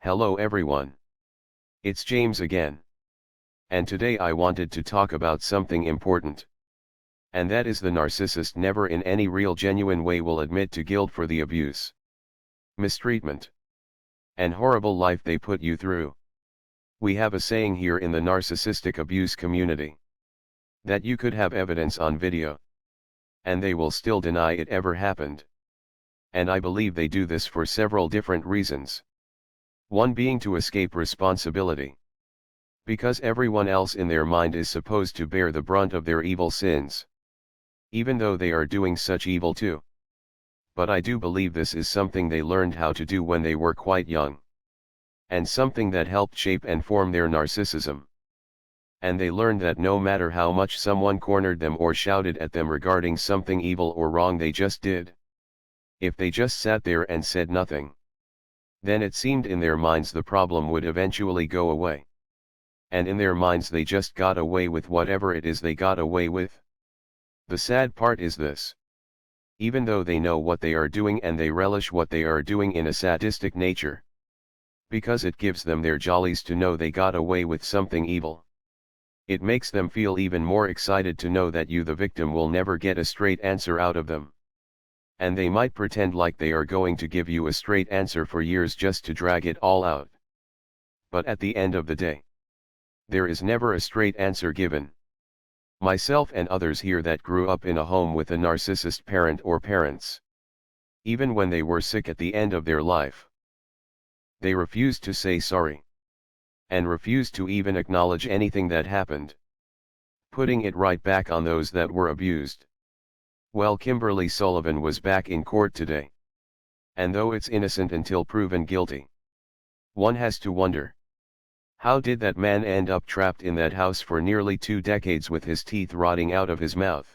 Hello everyone. It's James again. And today I wanted to talk about something important. And that is the narcissist never in any real genuine way will admit to guilt for the abuse, mistreatment, and horrible life they put you through. We have a saying here in the narcissistic abuse community, that you could have evidence on video, and they will still deny it ever happened. And I believe they do this for several different reasons. One being to escape responsibility. Because everyone else in their mind is supposed to bear the brunt of their evil sins, even though they are doing such evil too. But I do believe this is something they learned how to do when they were quite young, and something that helped shape and form their narcissism. And they learned that no matter how much someone cornered them or shouted at them regarding something evil or wrong they just did, if they just sat there and said nothing, then it seemed in their minds the problem would eventually go away. And in their minds they just got away with whatever it is they got away with. The sad part is this. Even though they know what they are doing and they relish what they are doing in a sadistic nature, because it gives them their jollies to know they got away with something evil, it makes them feel even more excited to know that you, the victim, will never get a straight answer out of them. And they might pretend like they are going to give you a straight answer for years just to drag it all out. But at the end of the day, there is never a straight answer given. Myself and others here that grew up in a home with a narcissist parent or parents, even when they were sick at the end of their life, they refused to say sorry, and refused to even acknowledge anything that happened, putting it right back on those that were abused. Well, Kimberly Sullivan was back in court today. And though it's innocent until proven guilty, one has to wonder, how did that man end up trapped in that house for nearly 2 decades with his teeth rotting out of his mouth?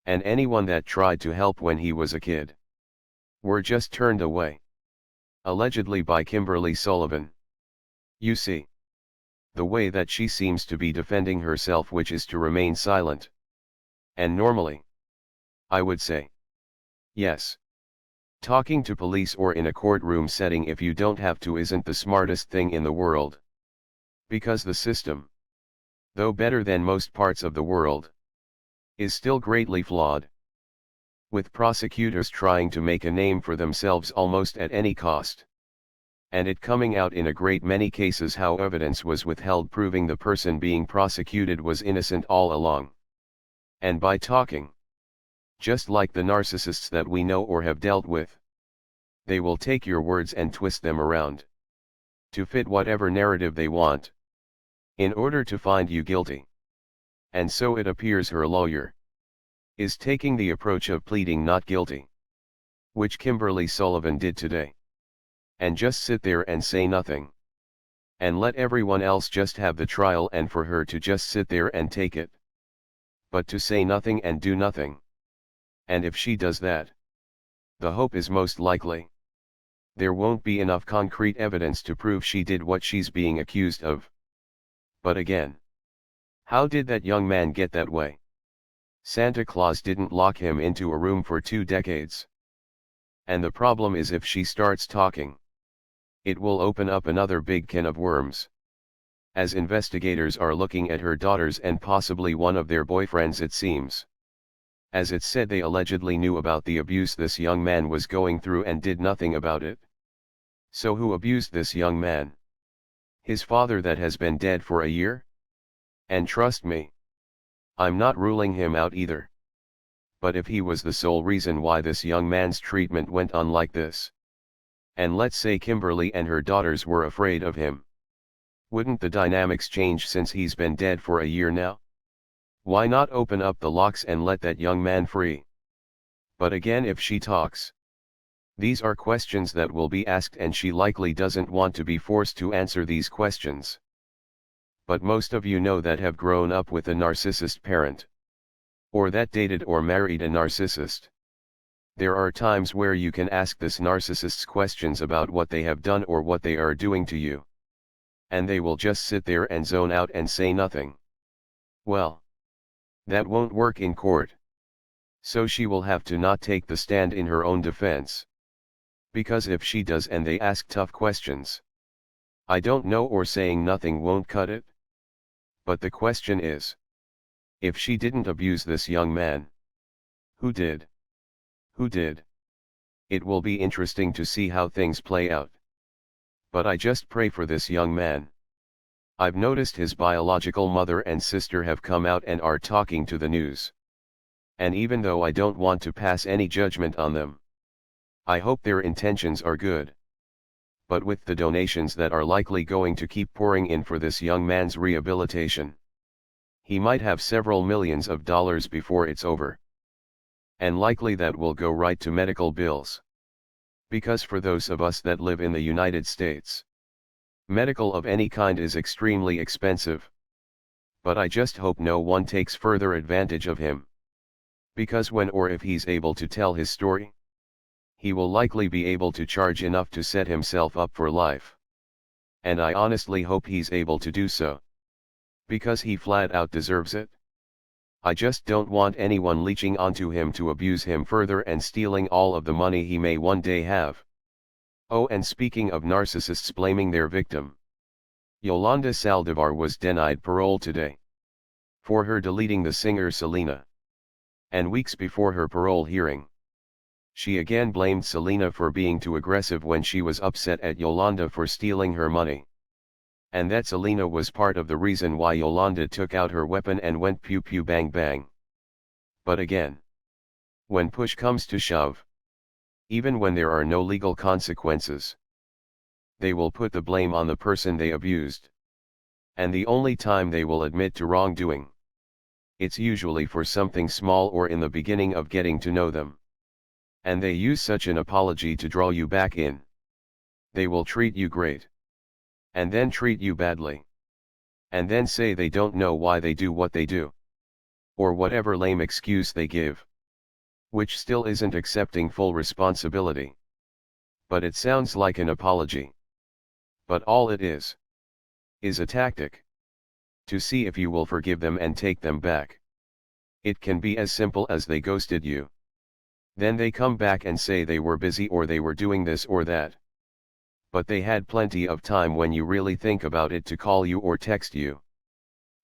And anyone that tried to help when he was a kid were just turned away. Allegedly by Kimberly Sullivan. You see, the way that she seems to be defending herself, which is to remain silent. And normally, I would say, yes, talking to police or in a courtroom setting if you don't have to isn't the smartest thing in the world. Because the system, though better than most parts of the world, is still greatly flawed, with prosecutors trying to make a name for themselves almost at any cost, and it coming out in a great many cases how evidence was withheld proving the person being prosecuted was innocent all along. And by talking, just like the narcissists that we know or have dealt with, they will take your words and twist them around to fit whatever narrative they want, in order to find you guilty. And so it appears her lawyer is taking the approach of pleading not guilty, which Kimberly Sullivan did today, and just sit there and say nothing, and let everyone else just have the trial, and for her to just sit there and take it, but to say nothing and do nothing. And if she does that, the hope is most likely there won't be enough concrete evidence to prove she did what she's being accused of. But again, how did that young man get that way? Santa Claus didn't lock him into a room for 2 decades. And the problem is, if she starts talking, it will open up another big can of worms. As investigators are looking at her daughters and possibly one of their boyfriends, it seems. As it said, they allegedly knew about the abuse this young man was going through and did nothing about it. So who abused this young man? His father that has been dead for a year? And trust me, I'm not ruling him out either. But if he was the sole reason why this young man's treatment went on like this, and let's say Kimberly and her daughters were afraid of him, wouldn't the dynamics change since he's been dead for a year now? Why not open up the locks and let that young man free? But again, if she talks, these are questions that will be asked, and she likely doesn't want to be forced to answer these questions. But most of you know that have grown up with a narcissist parent, or that dated or married a narcissist. There are times where you can ask this narcissist's questions about what they have done or what they are doing to you, and they will just sit there and zone out and say nothing. Well, that won't work in court. So she will have to not take the stand in her own defense. Because if she does and they ask tough questions, I don't know, or saying nothing won't cut it. But the question is, if she didn't abuse this young man, who did? Who did? It will be interesting to see how things play out. But I just pray for this young man. I've noticed his biological mother and sister have come out and are talking to the news. And even though I don't want to pass any judgment on them, I hope their intentions are good. But with the donations that are likely going to keep pouring in for this young man's rehabilitation, he might have several millions of dollars before it's over. And likely that will go right to medical bills. Because for those of us that live in the United States, medical of any kind is extremely expensive. But I just hope no one takes further advantage of him. Because when or if he's able to tell his story, he will likely be able to charge enough to set himself up for life. And I honestly hope he's able to do so. Because he flat out deserves it. I just don't want anyone leeching onto him to abuse him further and stealing all of the money he may one day have. Oh, and speaking of narcissists blaming their victim, Yolanda Saldivar was denied parole today for her deleting the singer Selena. And weeks before her parole hearing, she again blamed Selena for being too aggressive when she was upset at Yolanda for stealing her money. And that Selena was part of the reason why Yolanda took out her weapon and went pew pew bang bang. But again, when push comes to shove, even when there are no legal consequences, they will put the blame on the person they abused. And the only time they will admit to wrongdoing, it's usually for something small or in the beginning of getting to know them. And they use such an apology to draw you back in. They will treat you great, and then treat you badly, and then say they don't know why they do what they do, or whatever lame excuse they give, which still isn't accepting full responsibility. But it sounds like an apology. But all it is a tactic to see if you will forgive them and take them back. It can be as simple as they ghosted you. Then they come back and say they were busy or they were doing this or that. But they had plenty of time when you really think about it to call you or text you.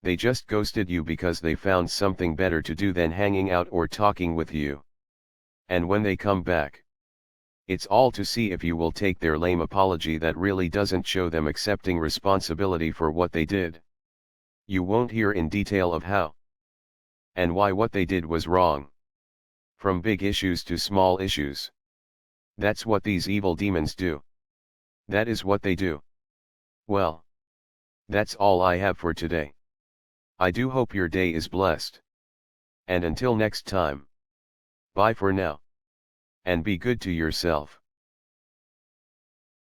They just ghosted you because they found something better to do than hanging out or talking with you. And when they come back, it's all to see if you will take their lame apology that really doesn't show them accepting responsibility for what they did. You won't hear in detail of how and why what they did was wrong. From big issues to small issues. That's what these evil demons do. That is what they do. Well, that's all I have for today. I do hope your day is blessed. And until next time, bye for now. And be good to yourself.